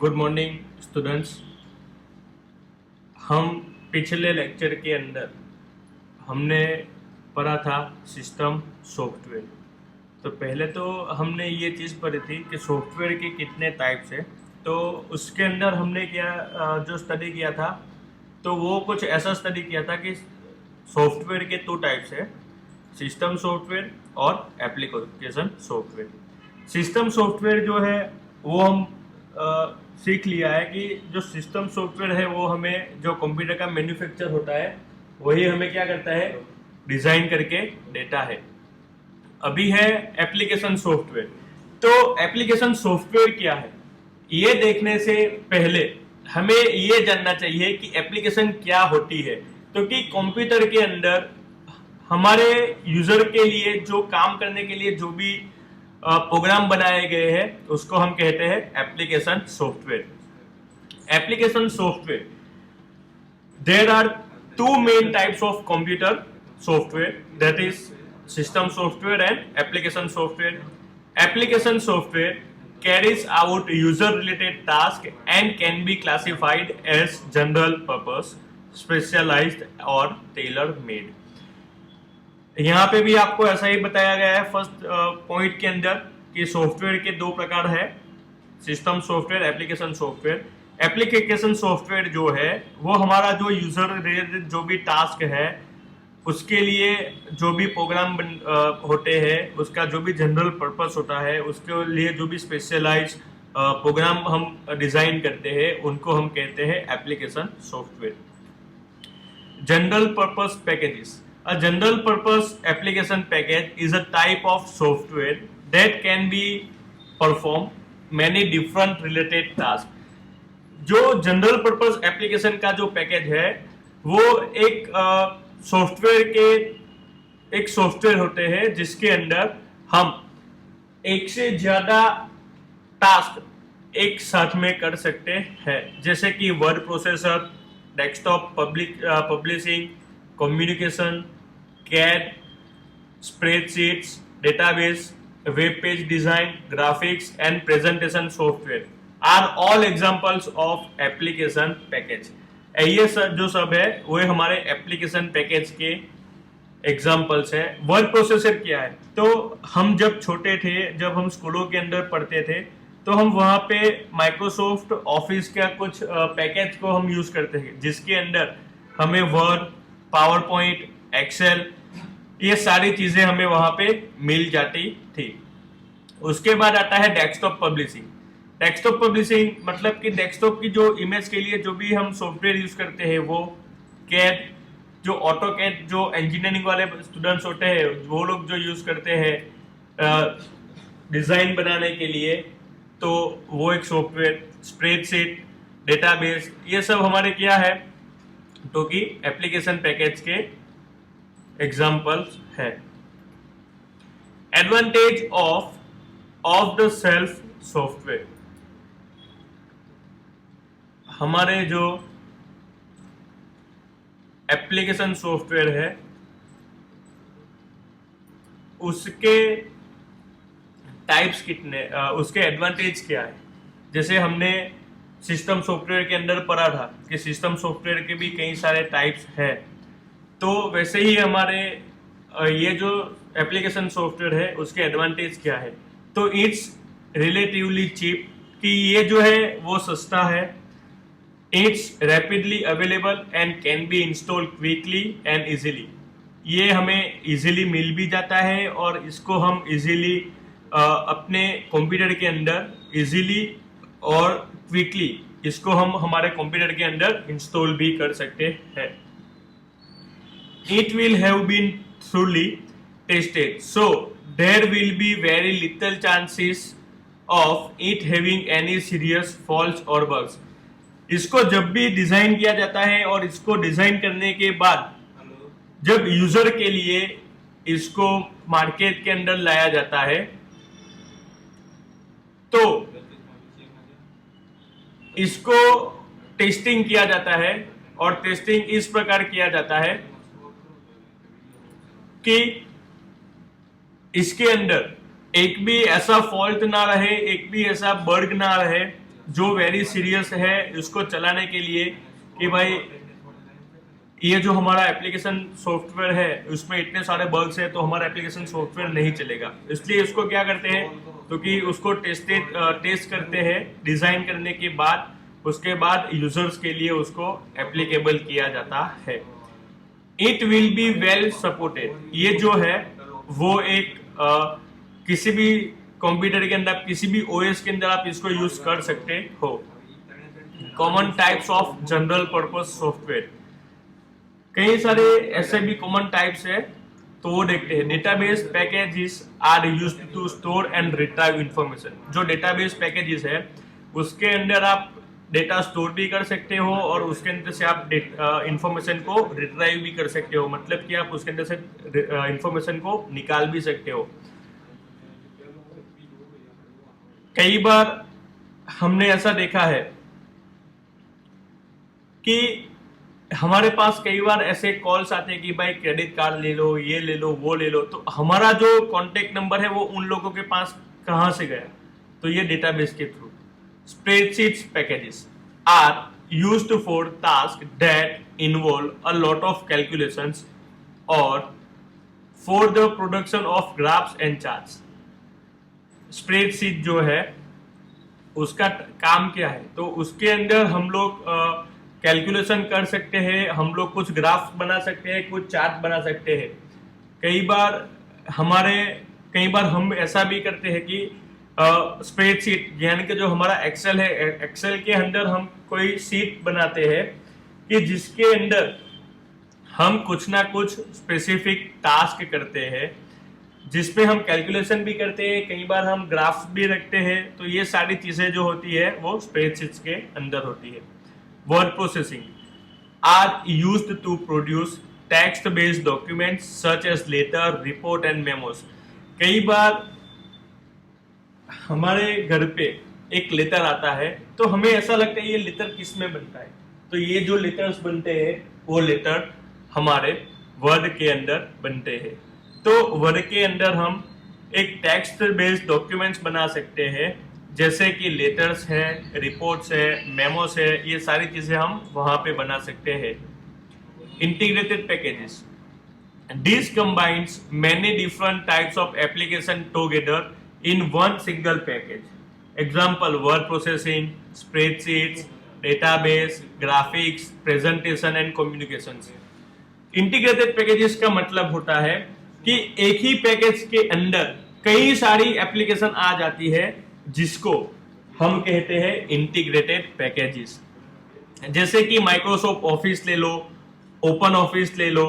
Good morning students. हम पिछले lecture के अंदर हमने पढ़ा था सिस्टम सॉफ्टवेयर। तो पहले तो हमने ये चीज़ पढ़ी थी कि सॉफ्टवेयर के कितने टाइप्स है। तो उसके अंदर हमने क्या जो स्टडी किया था, तो वो कुछ ऐसा स्टडी किया था कि सॉफ्टवेयर के 2 टाइप्स है, सिस्टम सॉफ्टवेयर और एप्लीकेशन सॉफ्टवेयर। सिस्टम सॉफ्टवेयर जो है वो हम सीख लिया है कि जो सिस्टम सॉफ्टवेयर है वो हमें जो कंप्यूटर का मैन्युफैक्चर होता है वही हमें क्या करता है, डिजाइन करके देता है। अभी है एप्लीकेशन सॉफ्टवेयर। तो एप्लीकेशन सॉफ्टवेयर क्या है ये देखने से पहले हमें ये जानना चाहिए कि एप्लीकेशन क्या होती है। क्योंकि कंप्यूटर के अंदर हमारे यूजर के लिए जो काम करने के लिए जो भी प्रोग्राम बनाए गए हैं उसको हम कहते हैं application software. Application software, there are 2 main types of computer software, that is system software and application software. Application software carries out user related task and can be classified as general purpose, specialized or tailor made। यहाँ पे भी आपको ऐसा ही बताया गया है first point के अंदर कि सॉफ्टवेयर के 2 प्रकार है, system software, application software. Application software जो है वो हमारा जो यूजर रिलेटेड जो भी टास्क है उसके लिए जो भी प्रोग्राम होते हैं, उसका जो भी जनरल पर्पस होता है, उसके लिए जो भी स्पेशलाइज प्रोग्राम हम डिजाइन करते हैं उनको हम कहते हैं application software. General purpose packages, a general purpose application package is a type of software that can be perform many different related tasks। जो जनरल पर्पस एप्लीकेशन का जो पैकेज है वो एक सॉफ्टवेयर के एक सॉफ्टवेयर होते हैं जिसके अंदर हम एक से ज्यादा टास्क एक साथ में कर सकते हैं, जैसे कि word processor, desktop publishing, communication, CAD, spreadsheets, database, web page design, graphics and presentation software are all examples of application package। ये जो सब है वो हमारे एप्लीकेशन पैकेज के एग्जाम्पल्स है। वर्ड प्रोसेसर क्या है, तो हम जब छोटे थे, जब हम स्कूलों के अंदर पढ़ते थे तो हम वहाँ पे माइक्रोसॉफ्ट ऑफिस का कुछ पैकेज को हम यूज करते थे जिसके अंदर हमें वर्ड, पावर पॉइंट, एक्सेल, ये सारी चीजें हमें वहां पे मिल जाती थी। उसके बाद आता है डेस्कटॉप पब्लिशिंग। डेस्कटॉप पब्लिशिंग मतलब कि डेस्कटॉप की जो इमेज के लिए जो भी हम सॉफ्टवेयर यूज करते हैं वो कैड, जो ऑटो कैड जो इंजीनियरिंग वाले स्टूडेंट्स होते हैं वो लोग जो यूज करते हैं डिजाइन बनाने के लिए, तो वो एक सॉफ्टवेयर। स्प्रेडशीट, डेटाबेस, ये सब हमारे क्या है, तो कि एप्लीकेशन पैकेज के एग्जाम्पल्स है। Advantage of the self software, हमारे जो एप्लीकेशन सॉफ्टवेयर है उसके टाइप्स कितने, उसके एडवांटेज क्या है। जैसे हमने सिस्टम सॉफ्टवेयर के अंदर पढ़ा था कि सिस्टम सॉफ्टवेयर के भी कई सारे टाइप्स है, तो वैसे ही हमारे ये जो एप्लीकेशन सॉफ्टवेयर है उसके एडवांटेज क्या है, तो इट्स रिलेटिवली चीप, कि ये जो है वो सस्ता है। It's rapidly available and can be install quickly and easily, ये हमें इजीली मिल भी जाता है और इसको हम इजीली अपने कंप्यूटर के अंदर इजीली और क्विकली इसको हम हमारे कंप्यूटर के अंदर इंस्टॉल भी कर सकते हैं। It will have been thoroughly tested, so there will be very little chances of it having any serious faults or bugs। इसको जब भी डिजाइन किया जाता है और इसको डिजाइन करने के बाद जब यूजर के लिए इसको मार्केट के अंदर लाया जाता है तो इसको टेस्टिंग किया जाता है, और टेस्टिंग इस प्रकार किया जाता है कि इसके अंदर एक भी ऐसा फॉल्ट ना रहे, एक भी ऐसा बग ना रहे जो वेरी सीरियस है इसको चलाने के लिए कि भाई ये जो हमारा एप्लीकेशन सॉफ्टवेयर है उसमें इतने सारे बग्स है तो हमारा एप्लीकेशन सॉफ्टवेयर नहीं चलेगा, इसलिए इसको क्या करते हैं तो कि उसको टेस्ट करते हैं डिजाइन करने के बाद, उसके बाद यूजर्स के लिए उसको एप्लीकेबल किया जाता है। It will be well supported, ये जो है वो एक किसी भी कंप्यूटर के अंदर, किसी भी ओएस के अंदर आप इसको यूज कर सकते हो। Common types of general purpose software, कई सारे ऐसे भी कॉमन टाइप्स है तो वो देखते हैं। Database packages are used to store and retrieve information, जो डेटाबेस पैकेजेस है उसके अंदर आप डेटा स्टोर भी कर सकते हो और उसके अंदर से आप इंफॉर्मेशन को रिट्राइव भी कर सकते हो, मतलब कि आप उसके अंदर से इंफॉर्मेशन को निकाल भी सकते हो। कई बार हमने ऐसा देखा है कि हमारे पास कई बार ऐसे कॉल्स आते हैं कि भाई क्रेडिट कार्ड ले लो, ये ले लो, वो ले लो, तो हमारा जो कॉन्टेक्ट नंबर है वो उन लोगों के पास कहां से गया, तो ये डेटाबेस के through. Spreadsheets packages are used for tasks that involve a lot of calculations or for the production of graphs and charts. Spreadsheet जो है उसका काम क्या है, तो उसके अंदर हम लोग कैलकुलेशन कर सकते हैं, हम लोग कुछ ग्राफ्स बना सकते हैं, कुछ चार्ट बना सकते हैं। कई बार हम ऐसा भी करते हैं कि स्प्रेडशीट यानी कि जो हमारा एक्सेल है, एक्सेल के अंदर हम कोई शीट बनाते हैं कि जिसके अंदर हम कुछ ना कुछ स्पेसिफिक टास्क करते हैं, जिसपे हम कैलकुलेशन भी करते हैं, कई बार हम ग्राफ्स भी रखते हैं। तो ये सारी चीजें जो होती है वो स्प्रेडशीट्स के अंदर होती है। Word processing are used to produce text based documents such as letter, report and memos. कई बार हमारे घर पे एक लेटर आता है तो हमें ऐसा लगता है ये लेटर किस में बनता है, तो ये जो लेटर्स बनते हैं वो लेटर हमारे वर्ड के अंदर बनते हैं। तो वर्ड के अंदर हम एक टेक्स्ट बेस्ड डॉक्यूमेंट्स बना सकते हैं, जैसे कि लेटर्स है, रिपोर्ट्स है, मेमोस है, ये सारी चीजें हम वहां पे बना सकते हैं। Integrated packages, this combines many different types of application together in one single package. Example, word processing, spreadsheets, database, graphics, presentation and communications. Integrated packages का मतलब होता है कि एक ही पैकेज के अंदर कई सारी एप्लीकेशन आ जाती है जिसको हम कहते हैं इंटीग्रेटेड पैकेजेस। जैसे कि माइक्रोसॉफ्ट ऑफिस ले लो, ओपन ऑफिस ले लो,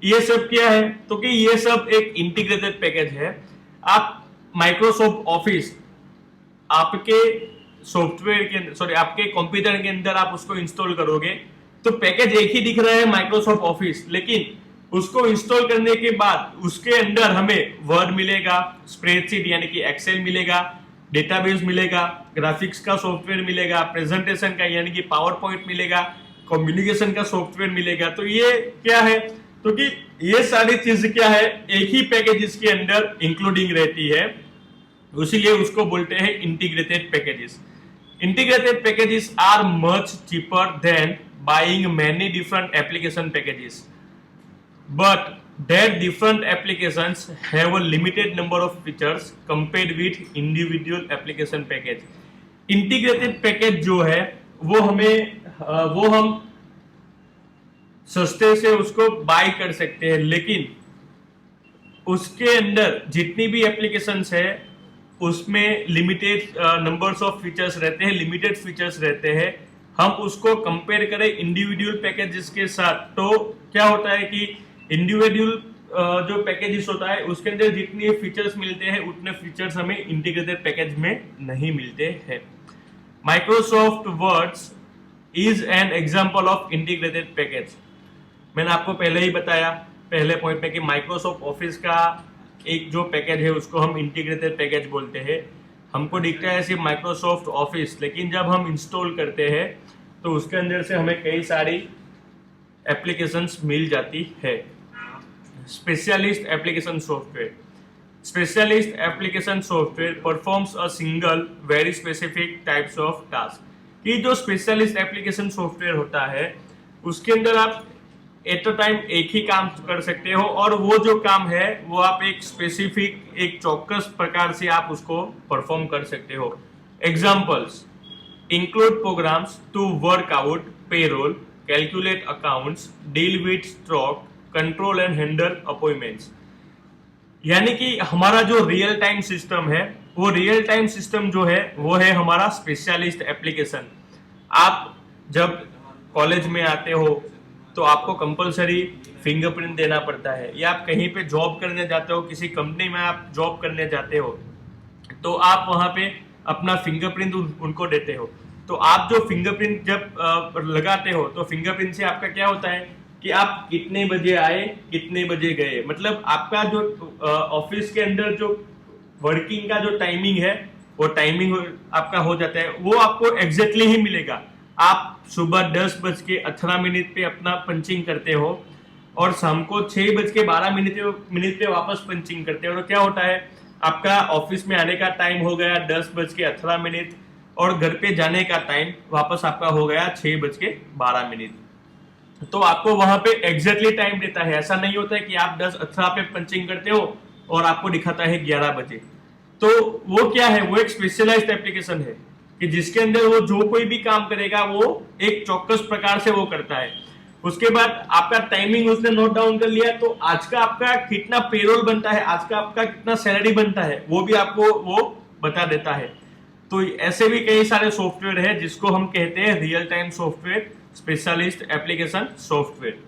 ये सब क्या है तो कि ये सब एक इंटीग्रेटेड पैकेज है। आप माइक्रोसॉफ्ट ऑफिस आपके आपके कंप्यूटर के अंदर आप उसको इंस्टॉल करोगे तो पैकेज एक ही दिख रहा है माइक्रोसॉफ्ट ऑफिस, लेकिन उसको इंस्टॉल करने के बाद उसके अंदर हमें वर्ड मिलेगा, स्प्रेडशीट यानी कि एक्सेल मिलेगा, डेटाबेस मिलेगा, ग्राफिक्स का सॉफ्टवेयर मिलेगा, प्रेजेंटेशन का यानी कि पावर पॉइंट मिलेगा, कम्युनिकेशन का सॉफ्टवेयर मिलेगा। तो ये क्या है तो कि ये सारी चीज क्या है एक ही पैकेजेस के अंदर इंक्लूडिंग रहती है, इसीलिए उसको बोलते हैं integrated packages. Integrated packages are much cheaper than buying many different application packages, but that different applications have a limited number of features compared with individual application package. integrated package जो है वो हम सस्ते से उसको बाय कर सकते हैं, लेकिन उसके अंदर जितनी भी एप्लीकेशंस है उसमें लिमिटेड नंबर्स ऑफ फीचर्स रहते हैं, लिमिटेड फीचर्स रहते हैं। हम उसको कंपेयर करें इंडिविजुअल पैकेजेस के साथ तो क्या होता है कि इंडिविजुअल जो पैकेजेस होता है उसके अंदर जितने फीचर्स मिलते हैं उतने फीचर्स हमें इंटीग्रेटेड पैकेज में नहीं मिलते हैं। Microsoft words is an example of integrated package. मैंने आपको पहले ही बताया पहले पॉइंट में कि माइक्रोसॉफ्ट ऑफिस का एक जो पैकेज है उसको हम इंटीग्रेटेड पैकेज बोलते हैं। हमको दिखता है सिर्फ माइक्रोसॉफ्ट ऑफिस, लेकिन जब हम इंस्टॉल करते हैं तो उसके अंदर से हमें कई सारी एप्लीकेशंस मिल जाती है। Specialist application software, specialist application software performs a single very specific types of task. ये जो स्पेशलिस्ट एप्लीकेशन सॉफ्टवेयर होता है उसके अंदर आप एट अ टाइम एक ही काम कर सकते हो, और वो जो काम है वो आप एक स्पेसिफिक एक चौकस प्रकार से आप उसको परफॉर्म कर सकते हो। Examples include programs to work out payroll, calculate accounts, deal with stock, control and handle appointments. यानी कि हमारा जो रियल टाइम सिस्टम है, वो रियल टाइम सिस्टम जो है वो है हमारा स्पेशलिस्ट एप्लीकेशन। आप जब कॉलेज में आते हो तो आपको कंपलसरी फिंगरप्रिंट देना पड़ता है, या आप कहीं पे जॉब करने जाते हो, किसी कंपनी में आप जॉब करने जाते हो तो आप वहां पे अपना फिंगरप्रिंट उनको देते हो। तो आप जो फिंगरप्रिंट जब लगाते हो तो फिंगरप्रिंट से आपका क्या होता है कि आप कितने बजे आए कितने बजे गए, मतलब आपका जो ऑफिस के अंदर जो वर्किंग का जो टाइमिंग है वो टाइमिंग आपका हो जाता है, वो आपको एग्जैक्टली ही मिलेगा। आप सुबह 10:18 पे अपना पंचिंग करते हो और शाम को 6:12 पे वापस पंचिंग करते हो, तो क्या होता है आपका ऑफिस में आने का टाइम हो गया 10:18 और घर पे जाने का टाइम वापस आपका हो गया 6:12। तो आपको वहां पे एग्जैक्टली टाइम देता है, ऐसा नहीं होता है कि आप 10:18 पे पंचिंग करते हो और आपको दिखाता है 11 बजे। तो वो क्या है, वो एक स्पेशलाइज्ड एप्लीकेशन है कि जिसके अंदर वो जो कोई भी काम करेगा वो एक चौकस प्रकार से वो करता है। उसके बाद आपका टाइमिंग उसने नोट डाउन कर लिया, तो आज का आपका कितना पेरोल बनता है, आज का आपका कितना सैलरी बनता है, वो भी आपको वो बता देता है। तो ऐसे भी कई सारे सॉफ्टवेयर है जिसको हम कहते हैं real time software, specialist application software.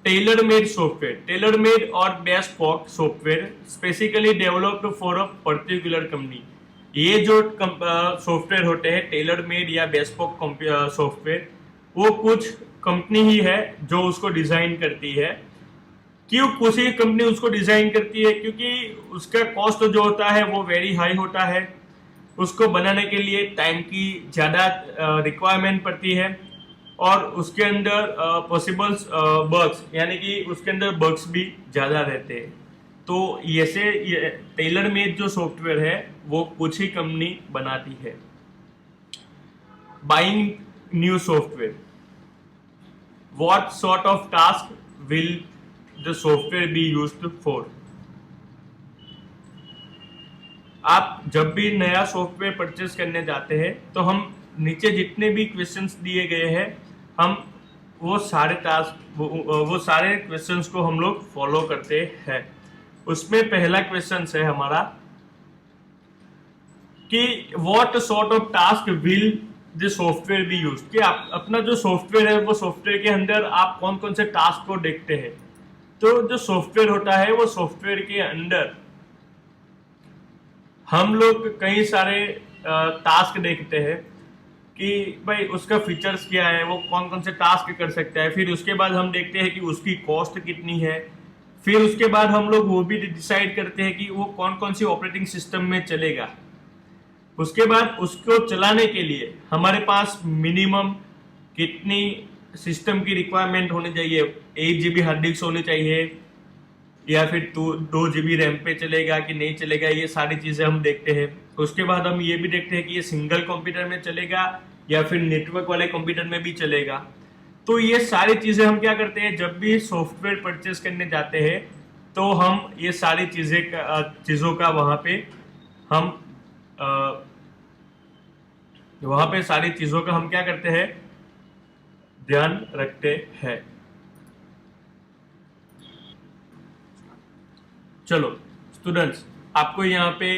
Tailor made software, tailor made और bespoke software specifically developed for a particular company. ये जो सॉफ्टवेयर होते हैं टेलर मेड या बेस्पोक सॉफ्टवेयर, वो कुछ कंपनी ही है जो उसको डिजाइन करती है। क्यों कुछ ही कंपनी उसको डिजाइन करती है? क्योंकि उसका कॉस्ट जो होता है वो वेरी हाई होता है, उसको बनाने के लिए टाइम की ज़्यादा रिक्वायरमेंट पड़ती है, और उसके अंदर पॉसिबल बग्स यानी कि उसके अंदर बग्स भी ज़्यादा रहते हैं। तो ये टेलर मेड जो सॉफ्टवेयर है वो कुछ ही कंपनी बनाती है। Buying new software, what sort of task will the software be used for. आप जब भी नया सॉफ्टवेयर परचेस करने जाते हैं तो हम नीचे जितने भी क्वेश्चंस दिए गए हैं हम वो सारे टास्क वो सारे क्वेश्चंस को हम लोग फॉलो करते हैं। उसमें पहला क्वेश्चन है हमारा कि what sort of task will the software B use, कि आप अपना जो सॉफ्टवेयर है वो सॉफ्टवेयर के अंदर आप कौन कौन से टास्क को देखते हैं। तो जो सॉफ्टवेयर होता है वो सॉफ्टवेयर के अंदर हम लोग कई सारे टास्क देखते हैं कि भाई उसका फीचर्स क्या है, वो कौन कौन से टास्क कर सकता है। फिर उसके बाद हम देखते हैं कि उसकी कॉस्ट कितनी है। फिर उसके बाद हम लोग वो भी डिसाइड करते हैं कि वो कौन कौन सी ऑपरेटिंग सिस्टम में चलेगा। उसके बाद उसको चलाने के लिए हमारे पास मिनिमम कितनी सिस्टम की रिक्वायरमेंट होनी चाहिए, 8 GB हार्ड डिस्क होनी चाहिए या फिर 2 GB रैम पे चलेगा कि नहीं चलेगा, ये सारी चीज़ें हम देखते हैं। उसके बाद हम ये भी देखते हैं कि ये सिंगल कंप्यूटर में चलेगा या फिर नेटवर्क वाले कंप्यूटर में भी चलेगा। तो ये सारी चीज़ें हम क्या करते हैं, जब भी सॉफ्टवेयर परचेस करने जाते हैं तो हम ये सारी चीज़ों का वहाँ पे सारी चीज़ों का हम क्या करते हैं, ध्यान रखते हैं। चलो स्टूडेंट्स, आपको यहाँ पे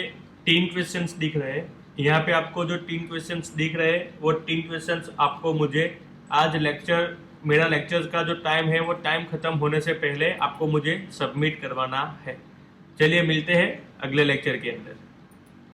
3 क्वेश्चंस दिख रहे हैं। यहाँ पे आपको जो 3 क्वेश्चंस दिख रहे हैं वो 3 क्वेश्चंस आपको मुझे आज मेरा लेक्चर का जो टाइम है वो टाइम खत्म होने से पहले आपको मुझे सबमिट करवाना है। चलिए मिलते हैं अगले लेक्चर के अंदर।